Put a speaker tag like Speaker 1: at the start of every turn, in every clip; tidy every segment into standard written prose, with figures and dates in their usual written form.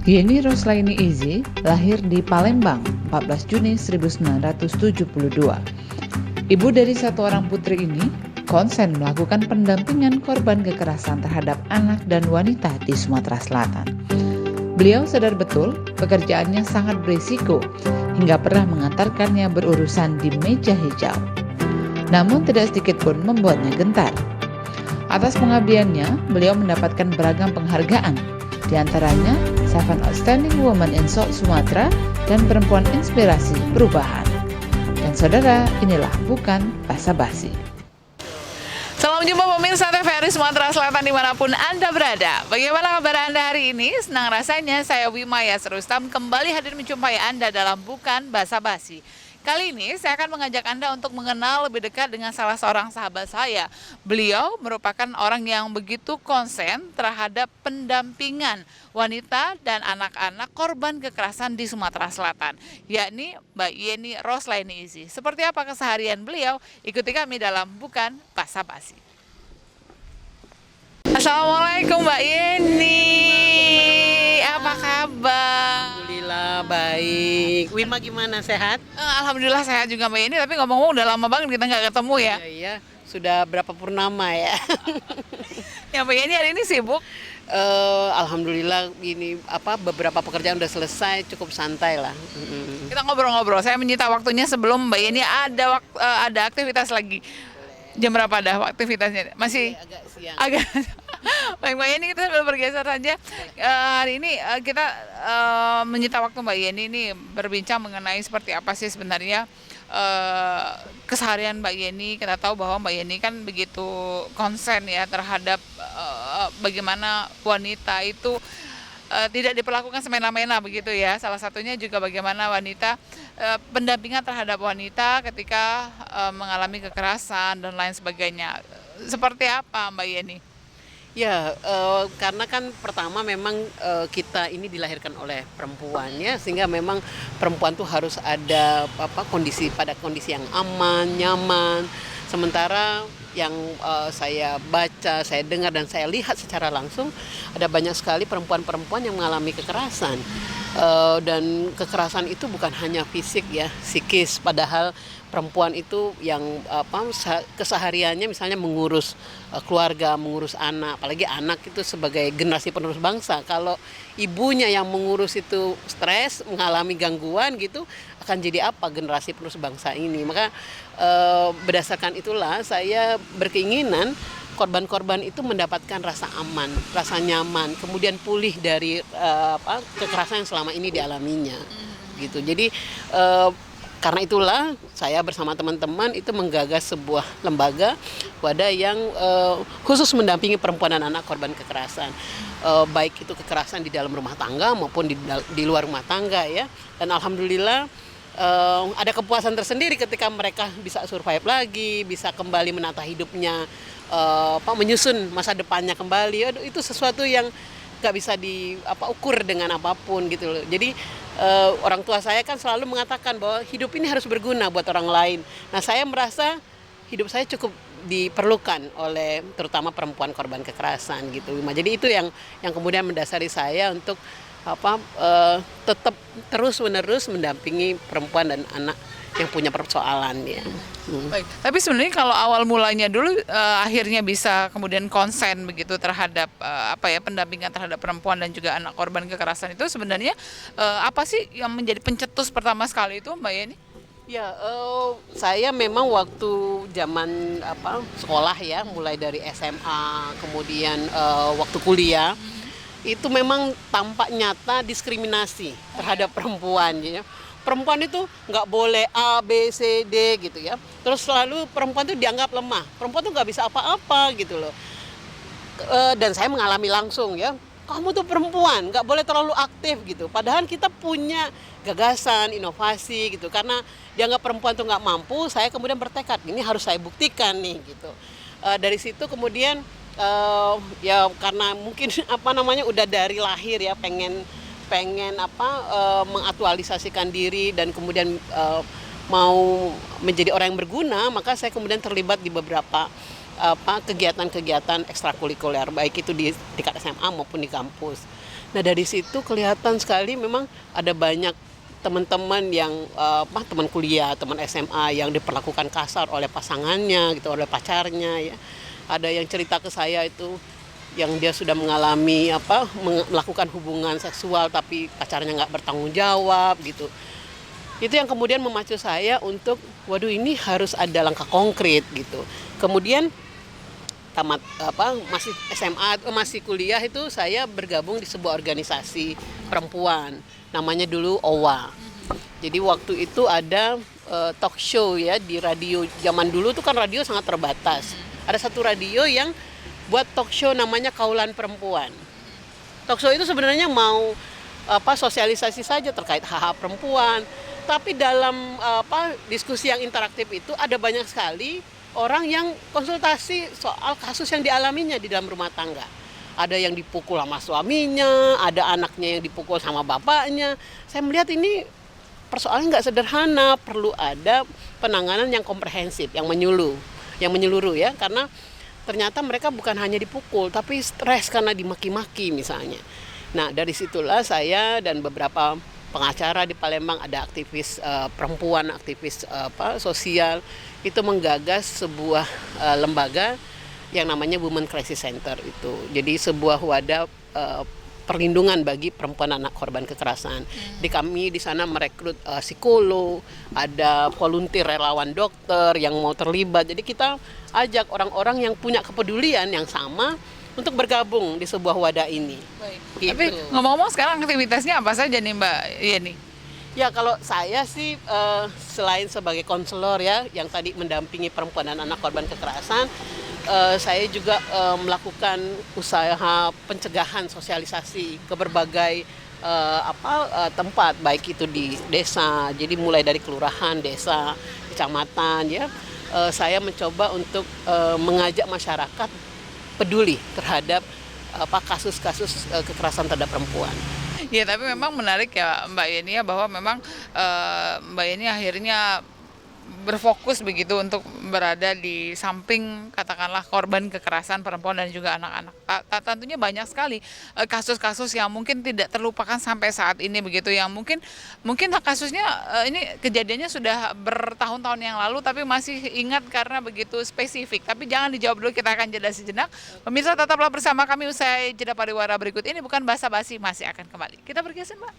Speaker 1: Yeni Roslaini Izi lahir di Palembang 14 Juni 1972. Ibu dari satu orang putri ini konsen melakukan pendampingan korban kekerasan terhadap anak dan wanita di Sumatera Selatan. Beliau sadar betul pekerjaannya sangat berisiko hingga pernah mengantarkannya berurusan di meja hijau. Namun tidak sedikit pun membuatnya gentar. Atas pengabdiannya, beliau mendapatkan beragam penghargaan, di antaranya Seven Outstanding Women in South Sumatra dan Perempuan Inspirasi Perubahan. Dan saudara, inilah Bukan Basa-Basi.
Speaker 2: Salam jumpa pemirsa TVRI Sumatera Selatan dimanapun Anda berada. Bagaimana kabar Anda hari ini? Senang rasanya saya Wimaya Serustam kembali hadir menjumpai Anda dalam Bukan Basa-Basi. Kali ini saya akan mengajak Anda untuk mengenal lebih dekat dengan salah seorang sahabat saya. Beliau merupakan orang yang begitu konsen terhadap pendampingan wanita dan anak-anak korban kekerasan di Sumatera Selatan, yakni Mbak Yeni Roslaini Izi. Seperti apa keseharian beliau? Ikuti kami dalam Bukan Basa-Basi. Assalamualaikum Mbak Yeni, apa kabar?
Speaker 3: Alhamdulillah baik. Wima gimana, sehat?
Speaker 2: Alhamdulillah sehat juga Mbak Yeni, tapi ngomong-ngomong udah lama banget kita nggak ketemu ya.
Speaker 3: Iya, sudah berapa purnama ya?
Speaker 2: Ya Mbak Yeni hari ini sibuk?
Speaker 3: Alhamdulillah ini beberapa pekerjaan udah selesai, cukup santai lah.
Speaker 2: Kita ngobrol-ngobrol, saya menyita waktunya sebelum Mbak Yeni ada aktivitas lagi. Jam berapa dah aktivitasnya? Masih
Speaker 3: agak siang.
Speaker 2: agak Baik Mbak Yeni, kita sambil bergeser saja. Hari ini kita menyita waktu Mbak Yeni ini berbincang mengenai seperti apa sih sebenarnya keseharian Mbak Yeni. Kita tahu bahwa Mbak Yeni kan begitu konsen ya terhadap bagaimana wanita itu tidak diperlakukan semena-mena begitu ya. Salah satunya juga bagaimana wanita pendampingan terhadap wanita ketika mengalami kekerasan dan lain sebagainya. Seperti apa Mbak Yeni?
Speaker 3: Ya, karena kan pertama memang kita ini dilahirkan oleh perempuan ya, sehingga memang perempuan tuh harus ada kondisi yang aman, nyaman. Sementara yang saya baca, saya dengar dan saya lihat secara langsung ada banyak sekali perempuan-perempuan yang mengalami kekerasan. Dan kekerasan itu bukan hanya fisik ya, psikis. Padahal perempuan itu yang kesehariannya misalnya mengurus keluarga, mengurus anak, apalagi anak itu sebagai generasi penerus bangsa. Kalau ibunya yang mengurus itu stres, mengalami gangguan gitu, akan jadi apa generasi penerus bangsa ini? Maka berdasarkan itulah saya berkeinginan korban-korban itu mendapatkan rasa aman, rasa nyaman, kemudian pulih dari kekerasan yang selama ini dialaminya, gitu. Jadi karena itulah saya bersama teman-teman itu menggagas sebuah lembaga wadah yang khusus mendampingi perempuan dan anak korban kekerasan, baik itu kekerasan di dalam rumah tangga maupun di luar rumah tangga ya. Dan alhamdulillah ada kepuasan tersendiri ketika mereka bisa survive lagi, bisa kembali menata hidupnya, menyusun masa depannya kembali. Aduh, itu sesuatu yang nggak bisa ukur dengan apapun gitu loh. Jadi orang tua saya kan selalu mengatakan bahwa hidup ini harus berguna buat orang lain. Nah, saya merasa hidup saya cukup diperlukan oleh terutama perempuan korban kekerasan gitu. Jadi itu yang kemudian mendasari saya untuk tetap terus-menerus mendampingi perempuan dan anak yang punya persoalan ya.
Speaker 2: Baik. Tapi sebenarnya kalau awal mulanya dulu akhirnya bisa kemudian konsen begitu terhadap pendampingan terhadap perempuan dan juga anak korban kekerasan itu sebenarnya apa sih yang menjadi pencetus pertama sekali itu Mbak Yeni?
Speaker 3: Ya, saya memang waktu zaman sekolah ya, mulai dari SMA, kemudian waktu kuliah, itu memang tampak nyata diskriminasi terhadap perempuan ya. Perempuan itu nggak boleh A, B, C, D gitu ya. Terus selalu perempuan itu dianggap lemah. Perempuan itu nggak bisa apa-apa gitu loh. Dan saya mengalami langsung ya. Kamu tuh perempuan, nggak boleh terlalu aktif gitu. Padahal kita punya gagasan, inovasi gitu. Karena dianggap perempuan tuh nggak mampu, saya kemudian bertekad, ini harus saya buktikan nih gitu. Dari situ kemudian ya karena mungkin udah dari lahir ya pengen mengaktualisasikan diri dan kemudian mau menjadi orang yang berguna, maka saya kemudian terlibat di beberapa kegiatan-kegiatan ekstrakurikuler, baik itu di tingkat SMA maupun di kampus. Nah dari situ kelihatan sekali memang ada banyak teman-teman yang teman kuliah, teman SMA yang diperlakukan kasar oleh pasangannya gitu, oleh pacarnya ya. Ada yang cerita ke saya itu yang dia sudah mengalami melakukan hubungan seksual tapi pacarnya nggak bertanggung jawab gitu. Itu yang kemudian memacu saya untuk waduh ini harus ada langkah konkret gitu. Kemudian masih SMA masih kuliah itu saya bergabung di sebuah organisasi perempuan namanya dulu OWA. Jadi waktu itu ada talk show ya di radio. Zaman dulu tuh kan radio sangat terbatas. Ada satu radio yang buat talk show namanya Kaulan Perempuan. Talk show itu sebenarnya mau sosialisasi saja terkait hak-hak perempuan. Tapi dalam diskusi yang interaktif itu ada banyak sekali orang yang konsultasi soal kasus yang dialaminya di dalam rumah tangga. Ada yang dipukul sama suaminya, ada anaknya yang dipukul sama bapaknya. Saya melihat ini persoalan nggak sederhana, perlu ada penanganan yang komprehensif, yang menyeluruh ya, karena ternyata mereka bukan hanya dipukul, tapi stres karena dimaki-maki misalnya. Nah dari situlah saya dan beberapa pengacara di Palembang, ada aktivis perempuan, aktivis sosial, itu menggagas sebuah lembaga yang namanya Women Crisis Center itu. Jadi sebuah wadah perlindungan bagi perempuan anak korban kekerasan. Di kami di sana merekrut psikolog, ada volunteer relawan dokter yang mau terlibat. Jadi kita ajak orang-orang yang punya kepedulian yang sama untuk bergabung di sebuah wadah ini.
Speaker 2: Baik.
Speaker 3: Gitu.
Speaker 2: Tapi ngomong-ngomong sekarang aktivitasnya apa saja nih Mbak Yeni?
Speaker 3: Ya kalau saya sih selain sebagai konselor ya yang tadi mendampingi perempuan dan anak korban kekerasan, saya juga melakukan usaha pencegahan sosialisasi ke berbagai tempat, baik itu di desa, jadi mulai dari kelurahan, desa, kecamatan ya. Saya mencoba untuk mengajak masyarakat peduli terhadap kasus-kasus kekerasan terhadap perempuan.
Speaker 2: Ya tapi memang menarik ya Mbak Yeni ya, bahwa memang Mbak Yeni akhirnya berfokus begitu untuk berada di samping katakanlah korban kekerasan perempuan dan juga anak-anak. Tentunya banyak sekali kasus-kasus yang mungkin tidak terlupakan sampai saat ini begitu, yang mungkin kasusnya ini kejadiannya sudah bertahun-tahun yang lalu tapi masih ingat karena begitu spesifik. Tapi jangan dijawab dulu, kita akan jeda sejenak. Pemirsa tetaplah bersama kami usai jeda pariwara berikut ini, bukan basa-basi, masih akan kembali. Kita bergeser Mbak.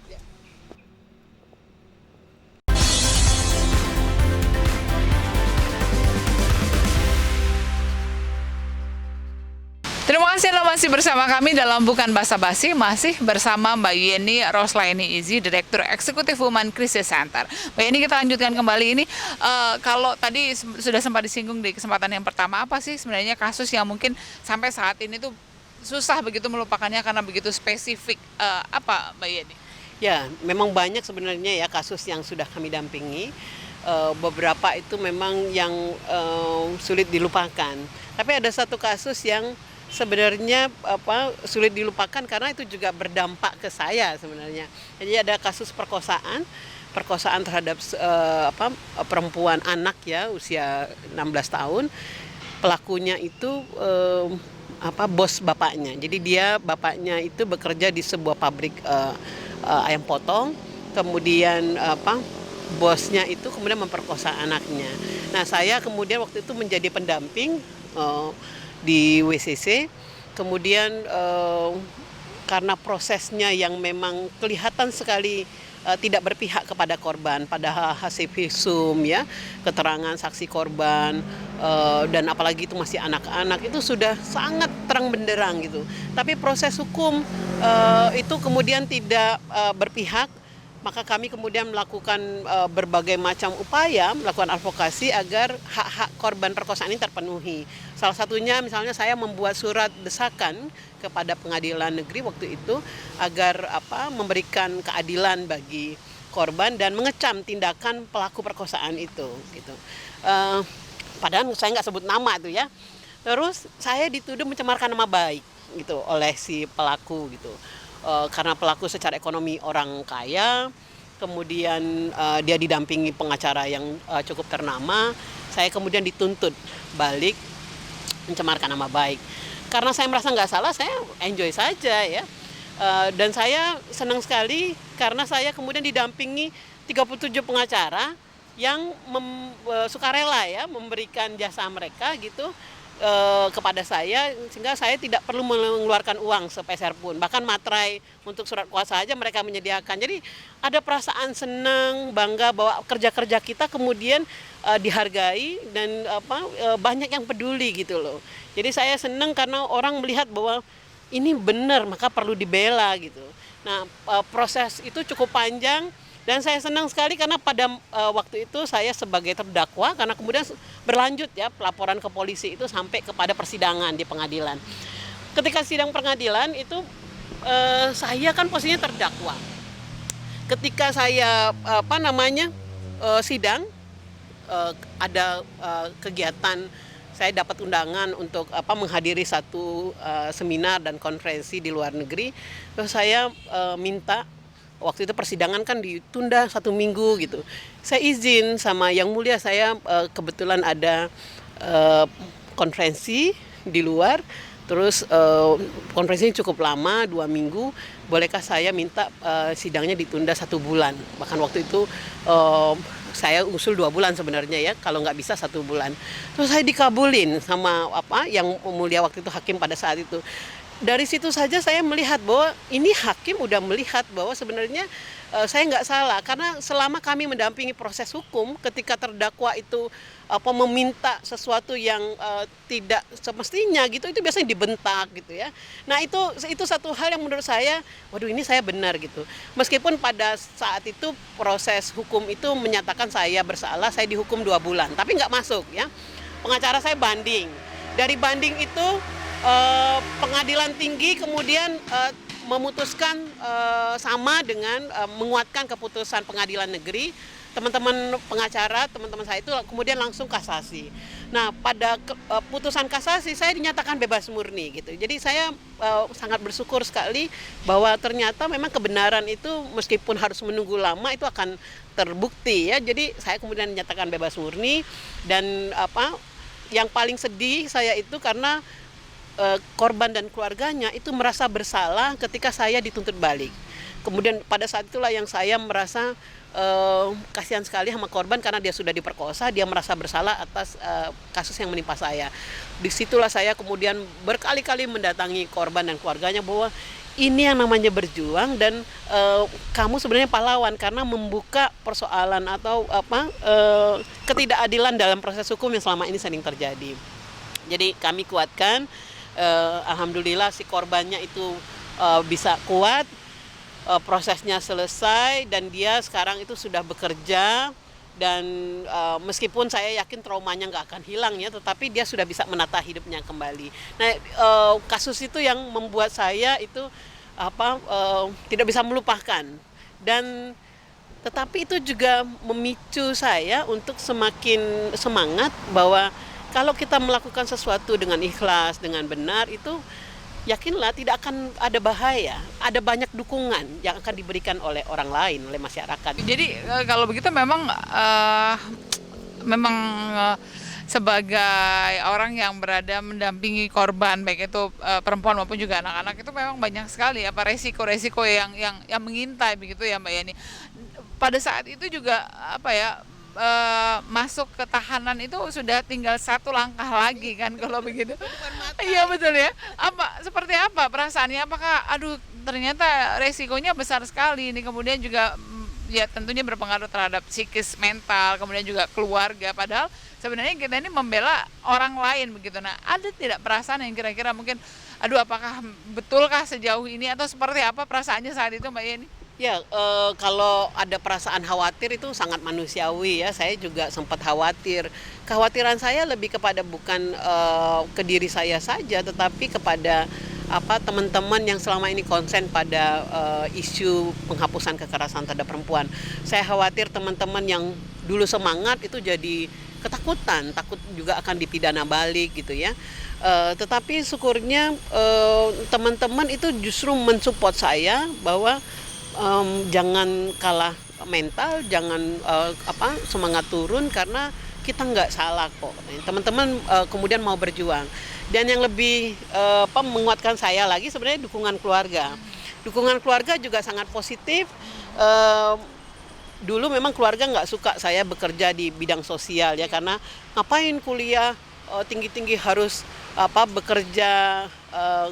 Speaker 2: Terima kasih Anda masih bersama kami dalam Bukan Basa-Basi, masih bersama Mbak Yeni Roslaini Izi, Direktur Eksekutif Women Crisis Center. Mbak Yeni, kita lanjutkan kembali ini. Kalau tadi sudah sempat disinggung di kesempatan yang pertama, apa sih sebenarnya kasus yang mungkin sampai saat ini tuh susah begitu melupakannya karena begitu spesifik, apa Mbak Yeni?
Speaker 3: Ya, memang banyak sebenarnya ya kasus yang sudah kami dampingi. Beberapa itu memang yang sulit dilupakan. Tapi ada satu kasus yang sebenarnya sulit dilupakan karena itu juga berdampak ke saya sebenarnya. Jadi ada kasus perkosaan terhadap perempuan anak ya usia 16 tahun. Pelakunya itu bos bapaknya. Jadi bapaknya itu bekerja di sebuah pabrik ayam potong. Kemudian bosnya itu kemudian memperkosa anaknya. Nah, saya kemudian waktu itu menjadi pendamping di WCC, kemudian karena prosesnya yang memang kelihatan sekali tidak berpihak kepada korban, padahal hasil visum ya, keterangan saksi korban dan apalagi itu masih anak-anak, itu sudah sangat terang benderang gitu. Tapi proses hukum itu kemudian tidak berpihak. Maka kami kemudian melakukan berbagai macam upaya, melakukan advokasi agar hak-hak korban perkosaan ini terpenuhi. Salah satunya misalnya saya membuat surat desakan kepada pengadilan negeri waktu itu agar memberikan keadilan bagi korban dan mengecam tindakan pelaku perkosaan itu. Gitu. Padahal saya nggak sebut nama tuh ya. Terus saya dituduh mencemarkan nama baik gitu oleh si pelaku gitu. Karena pelaku secara ekonomi orang kaya, kemudian dia didampingi pengacara yang cukup ternama, saya kemudian dituntut balik mencemarkan nama baik. Karena saya merasa nggak salah, saya enjoy saja ya. Dan saya senang sekali karena saya kemudian didampingi 37 pengacara yang sukarela ya memberikan jasa mereka gitu kepada saya, sehingga saya tidak perlu mengeluarkan uang sepeser pun, bahkan materai untuk surat kuasa aja mereka menyediakan. Jadi ada perasaan senang, bangga bahwa kerja-kerja kita kemudian dihargai dan banyak yang peduli gitu loh. Jadi saya senang karena orang melihat bahwa ini benar, maka perlu dibela gitu. Nah, proses itu cukup panjang. Dan saya senang sekali karena pada waktu itu saya sebagai terdakwa, karena kemudian berlanjut ya pelaporan ke polisi itu sampai kepada persidangan di pengadilan. Ketika sidang pengadilan itu saya kan posisinya terdakwa. Ketika saya sidang, ada kegiatan, saya dapat undangan untuk menghadiri satu seminar dan konferensi di luar negeri. Terus saya minta, waktu itu persidangan kan ditunda 1 minggu gitu. Saya izin sama Yang Mulia, saya kebetulan ada konferensi di luar, terus konferensinya cukup lama, 2 minggu, bolehkah saya minta sidangnya ditunda 1 bulan. Bahkan waktu itu saya usul 2 bulan sebenarnya ya, kalau nggak bisa 1 bulan. Terus saya dikabulin sama Yang Mulia waktu itu, hakim pada saat itu. Dari situ saja saya melihat bahwa ini hakim udah melihat bahwa sebenarnya saya nggak salah, karena selama kami mendampingi proses hukum, ketika terdakwa itu meminta sesuatu yang tidak semestinya gitu, itu biasanya dibentak gitu ya. Nah itu satu hal yang menurut saya, waduh ini saya benar gitu. Meskipun pada saat itu proses hukum itu menyatakan saya bersalah, saya dihukum 2 bulan, tapi nggak masuk ya. Pengacara saya banding. Dari banding itu pengadilan tinggi kemudian memutuskan sama dengan menguatkan keputusan pengadilan negeri. Teman-teman pengacara, teman-teman saya itu kemudian langsung kasasi. Nah, pada putusan kasasi saya dinyatakan bebas murni gitu. Jadi saya sangat bersyukur sekali bahwa ternyata memang kebenaran itu meskipun harus menunggu lama itu akan terbukti ya. Jadi saya kemudian dinyatakan bebas murni, dan yang paling sedih saya itu karena korban dan keluarganya itu merasa bersalah ketika saya dituntut balik. Kemudian pada saat itulah yang saya merasa kasihan sekali sama korban, karena dia sudah diperkosa, dia merasa bersalah atas kasus yang menimpa saya. Disitulah saya kemudian berkali-kali mendatangi korban dan keluarganya bahwa ini yang namanya berjuang, dan kamu sebenarnya pahlawan karena membuka persoalan atau ketidakadilan dalam proses hukum yang selama ini sering terjadi. Jadi kami kuatkan. Alhamdulillah si korbannya itu bisa kuat, prosesnya selesai, dan dia sekarang itu sudah bekerja, dan meskipun saya yakin traumanya nggak akan hilang ya, tetapi dia sudah bisa menata hidupnya kembali. Nah kasus itu yang membuat saya itu tidak bisa melupakan, dan tetapi itu juga memicu saya untuk semakin semangat bahwa kalau kita melakukan sesuatu dengan ikhlas, dengan benar, itu yakinlah tidak akan ada bahaya. Ada banyak dukungan yang akan diberikan oleh orang lain, oleh masyarakat.
Speaker 2: Jadi kalau begitu memang sebagai orang yang berada mendampingi korban, baik itu perempuan maupun juga anak-anak, itu memang banyak sekali resiko-resiko yang mengintai begitu ya Mbak Yani. Pada saat itu juga masuk ke tahanan itu sudah tinggal 1 langkah lagi kan kalau begitu. Iya betul ya. Seperti apa perasaannya? Apakah ternyata resikonya besar sekali ini, kemudian juga ya tentunya berpengaruh terhadap psikis, mental, kemudian juga keluarga, padahal sebenarnya kita ini membela orang lain begitu. Nah, ada tidak perasaan yang kira-kira mungkin apakah betulkah sejauh ini, atau seperti apa perasaannya saat itu Mbak Yani?
Speaker 3: Ya, kalau ada perasaan khawatir itu sangat manusiawi ya. Saya juga sempat khawatir. Kekhawatiran saya lebih kepada bukan ke diri saya saja, tetapi kepada teman-teman yang selama ini konsen pada isu penghapusan kekerasan terhadap perempuan. Saya khawatir teman-teman yang dulu semangat itu jadi ketakutan, takut juga akan dipidana balik gitu ya. Tetapi syukurnya teman-teman itu justru mensupport saya bahwa jangan kalah mental, jangan semangat turun, karena kita nggak salah kok. Teman-teman kemudian mau berjuang, dan yang lebih menguatkan saya lagi sebenarnya dukungan keluarga. Dukungan keluarga juga sangat positif. Dulu memang keluarga nggak suka saya bekerja di bidang sosial ya, karena ngapain kuliah tinggi-tinggi harus bekerja,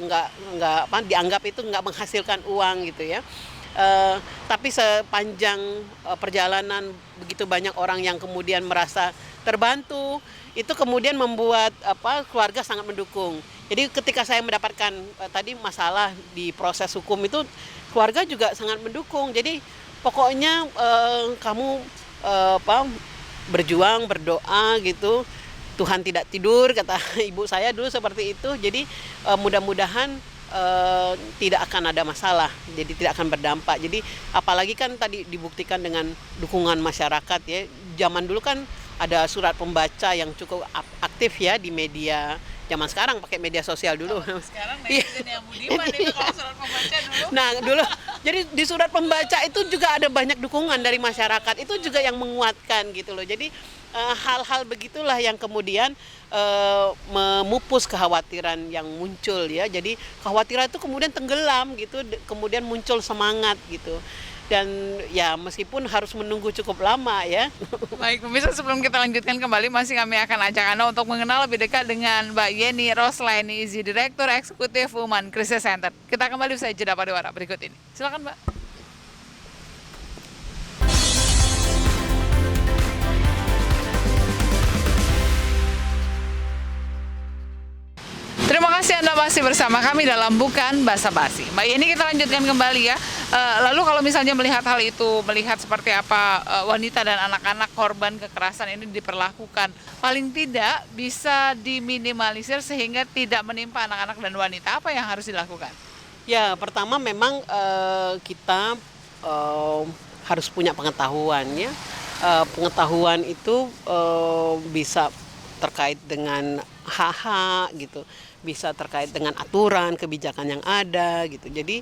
Speaker 3: nggak dianggap itu nggak menghasilkan uang gitu ya. Tapi sepanjang perjalanan begitu banyak orang yang kemudian merasa terbantu, itu kemudian membuat keluarga sangat mendukung. Jadi ketika saya mendapatkan tadi masalah di proses hukum itu, keluarga juga sangat mendukung. Jadi pokoknya kamu berjuang, berdoa gitu. Tuhan tidak tidur, kata ibu saya dulu seperti itu. Jadi mudah-mudahan tidak akan ada masalah, jadi tidak akan berdampak. Jadi apalagi kan tadi dibuktikan dengan dukungan masyarakat ya. Zaman dulu kan ada surat pembaca yang cukup aktif ya di media. Zaman sekarang pakai media sosial dulu.
Speaker 2: Sekarang netizen yang budiman itu kalau surat pembaca dulu.
Speaker 3: Nah dulu, jadi di surat pembaca itu juga ada banyak dukungan dari masyarakat. Itu juga yang menguatkan gitu loh. Jadi hal-hal begitulah yang kemudian memupus kekhawatiran yang muncul ya. Jadi kekhawatiran itu kemudian tenggelam gitu, kemudian muncul semangat gitu. Dan ya meskipun harus menunggu cukup lama ya.
Speaker 2: Baik, pemirsa, sebelum kita lanjutkan kembali, masih kami akan ajak Anda untuk mengenal lebih dekat dengan Mbak Yeni Roslaini Izzi, Direktur Eksekutif Women Crisis Center. Kita kembali usai jeda pariwara berikut ini. Silakan, Mbak. Terima kasih Anda masih bersama kami dalam Bukan Basa-Basi. Mbak Yeni, kita lanjutkan kembali ya. Lalu kalau misalnya melihat hal itu, melihat seperti apa wanita dan anak-anak korban kekerasan ini diperlakukan, paling tidak bisa diminimalisir sehingga tidak menimpa anak-anak dan wanita, apa yang harus dilakukan?
Speaker 3: Ya, pertama memang kita harus punya pengetahuan ya. Pengetahuan itu bisa terkait dengan hak-hak gitu, bisa terkait dengan aturan kebijakan yang ada gitu. Jadi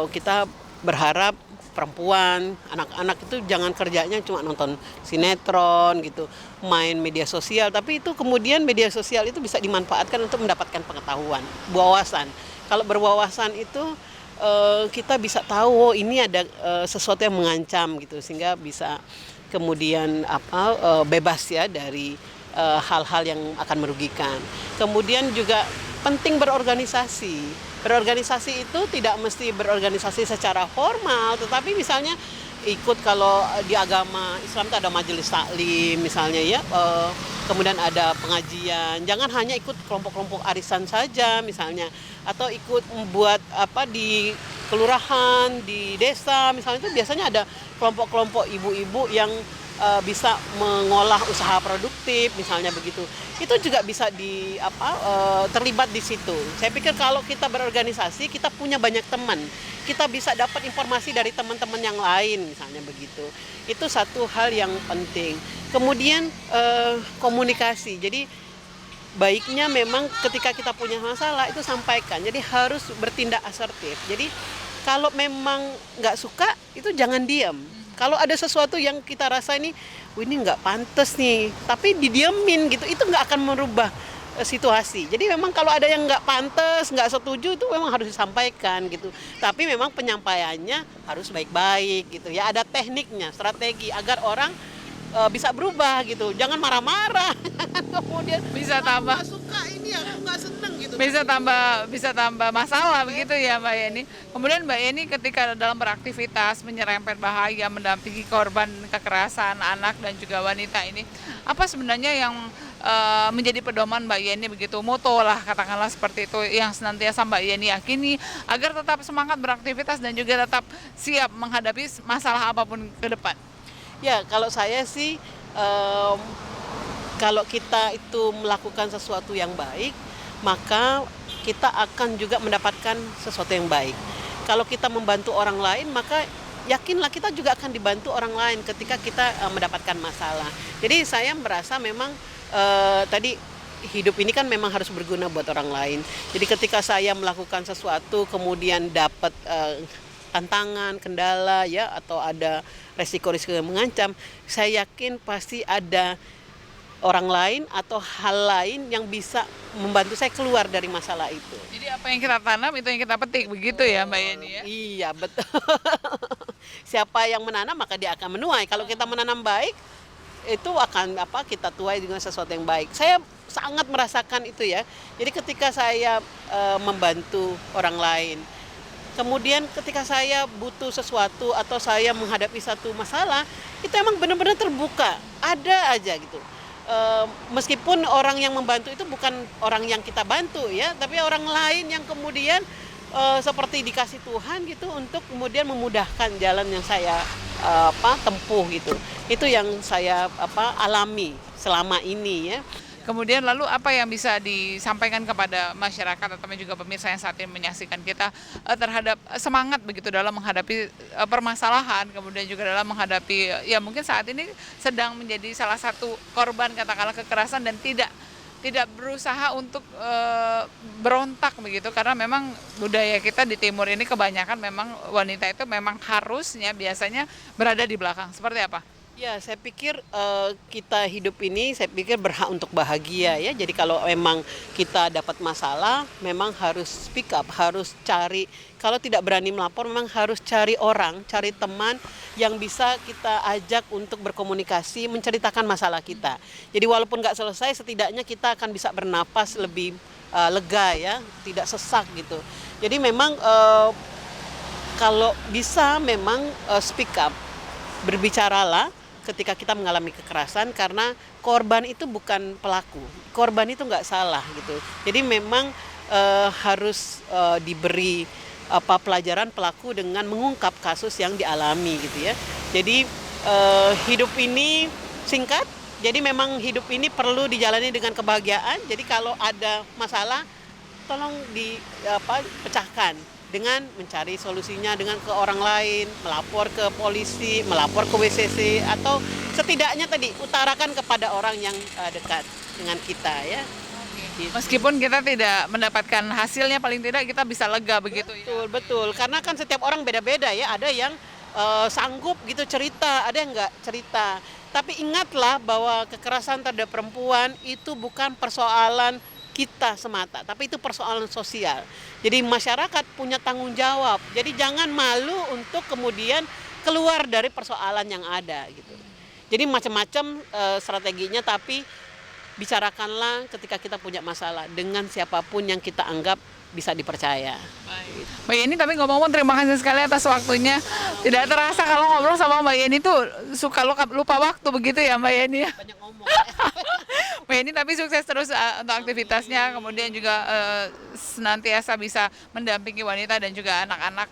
Speaker 3: kita berharap perempuan, anak-anak itu jangan kerjanya cuma nonton sinetron gitu, main media sosial, tapi itu kemudian media sosial itu bisa dimanfaatkan untuk mendapatkan pengetahuan, wawasan. Kalau berwawasan itu kita bisa tahu ini ada sesuatu yang mengancam gitu, sehingga bisa kemudian bebas ya dari hal-hal yang akan merugikan. Kemudian juga penting berorganisasi. Berorganisasi itu tidak mesti berorganisasi secara formal, tetapi misalnya ikut, kalau di agama Islam itu ada majelis taklim misalnya ya, kemudian ada pengajian. Jangan hanya ikut kelompok-kelompok arisan saja misalnya, atau ikut membuat di kelurahan, di desa misalnya, itu biasanya ada kelompok-kelompok ibu-ibu yang bisa mengolah usaha produktif misalnya begitu. Itu juga bisa terlibat di situ. Saya pikir kalau kita berorganisasi, kita punya banyak teman, kita bisa dapat informasi dari teman-teman yang lain misalnya begitu. Itu satu hal yang penting. Kemudian komunikasi. Jadi baiknya memang ketika kita punya masalah itu sampaikan. Jadi harus bertindak asertif. Jadi kalau memang nggak suka itu jangan diam. Kalau ada sesuatu yang kita rasa ini nggak pantas nih, tapi didiemin gitu, itu nggak akan merubah situasi. Jadi memang kalau ada yang nggak pantas, nggak setuju, itu memang harus disampaikan gitu. Tapi memang penyampaiannya harus baik-baik gitu ya. Ada tekniknya, strategi agar orang bisa berubah gitu. Jangan marah-marah, kemudian
Speaker 2: Bisa tambah
Speaker 3: nggak suka ini, aku nggak seneng gitu.
Speaker 2: bisa tambah masalah begitu ya Mbak Yeni. Kemudian Mbak Yeni ketika dalam beraktivitas menyerempet bahaya, mendampingi korban kekerasan anak dan juga wanita ini, apa sebenarnya yang menjadi pedoman Mbak Yeni begitu, moto lah katakanlah seperti itu, yang senantiasa Mbak Yeni yakini agar tetap semangat beraktivitas dan juga tetap siap menghadapi masalah apapun ke depan?
Speaker 3: Ya, kalau saya sih kalau kita itu melakukan sesuatu yang baik, maka kita akan juga mendapatkan sesuatu yang baik. Kalau kita membantu orang lain, maka yakinlah kita juga akan dibantu orang lain ketika kita mendapatkan masalah. Jadi saya merasa memang tadi hidup ini kan memang harus berguna buat orang lain. Jadi ketika saya melakukan sesuatu kemudian dapat tantangan, kendala ya, atau ada resiko-resiko yang mengancam, saya yakin pasti ada orang lain atau hal lain yang bisa membantu saya keluar dari masalah itu.
Speaker 2: Jadi apa yang kita tanam itu yang kita petik, begitu ya Mbak Yeni ya?
Speaker 3: Iya, betul. Siapa yang menanam maka dia akan menuai. Kalau kita menanam baik, itu akan kita tuai dengan sesuatu yang baik. Saya sangat merasakan itu ya. Jadi ketika saya membantu orang lain, kemudian ketika saya butuh sesuatu atau saya menghadapi satu masalah, itu emang benar-benar terbuka, ada aja gitu. Meskipun orang yang membantu itu bukan orang yang kita bantu ya, tapi orang lain yang kemudian seperti dikasih Tuhan gitu untuk kemudian memudahkan jalan yang saya tempuh gitu. Itu yang saya alami selama ini ya.
Speaker 2: Kemudian lalu apa yang bisa disampaikan kepada masyarakat atau juga pemirsa yang saat ini menyaksikan kita terhadap semangat begitu dalam menghadapi permasalahan, kemudian juga dalam menghadapi ya mungkin saat ini sedang menjadi salah satu korban katakanlah kekerasan dan tidak berusaha untuk berontak begitu, karena memang budaya kita di timur ini kebanyakan memang wanita itu memang harusnya biasanya berada di belakang. Seperti apa?
Speaker 3: Ya, saya pikir kita hidup ini, saya pikir berhak untuk bahagia ya. Jadi kalau memang kita dapat masalah, memang harus speak up, harus cari. Kalau tidak berani melapor, memang harus cari orang, cari teman yang bisa kita ajak untuk berkomunikasi, menceritakan masalah kita. Jadi walaupun nggak selesai, setidaknya kita akan bisa bernapas lebih lega ya, tidak sesak gitu. Jadi memang kalau bisa memang speak up, berbicaralah ketika kita mengalami kekerasan, karena korban itu bukan pelaku, korban itu nggak salah gitu. Jadi memang harus diberi pelajaran pelaku dengan mengungkap kasus yang dialami gitu ya. Jadi hidup ini singkat, jadi memang hidup ini perlu dijalani dengan kebahagiaan. Jadi kalau ada masalah, tolong dipecahkan dengan mencari solusinya dengan ke orang lain, melapor ke polisi, melapor ke WCC, atau setidaknya tadi utarakan kepada orang yang dekat dengan kita ya. Gitu.
Speaker 2: Meskipun kita tidak mendapatkan hasilnya, paling tidak kita bisa lega begitu ya.
Speaker 3: Betul, karena kan setiap orang beda-beda ya, ada yang sanggup gitu cerita, ada yang nggak cerita. Tapi ingatlah bahwa kekerasan terhadap perempuan itu bukan persoalan kita semata, tapi itu persoalan sosial. Jadi masyarakat punya tanggung jawab. Jadi jangan malu untuk kemudian keluar dari persoalan yang ada gitu. Jadi macam-macam strateginya, tapi bicarakanlah ketika kita punya masalah dengan siapapun yang kita anggap bisa dipercaya.
Speaker 2: Baik. Mbak Yeni, tapi ngomong-ngomong terima kasih sekali atas waktunya. Tidak terasa kalau ngobrol sama Mbak Yeni tuh suka lupa waktu begitu ya Mbak Yeni ya.
Speaker 3: Banyak ngomong.
Speaker 2: Mbak Yeni tapi sukses terus untuk aktivitasnya, kemudian juga senantiasa bisa mendampingi wanita dan juga anak-anak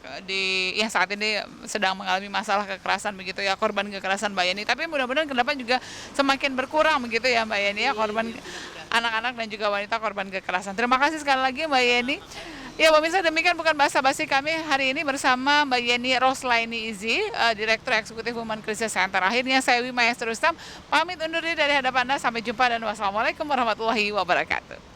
Speaker 2: yang saat ini sedang mengalami masalah kekerasan begitu ya, korban kekerasan Mbak Yeni. Tapi mudah-mudahan ke depan juga semakin berkurang begitu ya Mbak Yeni ya, korban anak-anak dan juga wanita korban kekerasan. Terima kasih sekali lagi Mbak Yeni. Ya pemirsa, demikian bukan basa-basi kami hari ini bersama Mbak Yeni Roslaini Izi, Direktur Eksekutif Women Crisis Center. Akhirnya saya Wimaya Rustam pamit undur diri dari hadapan Anda. Sampai jumpa dan wassalamualaikum warahmatullahi wabarakatuh.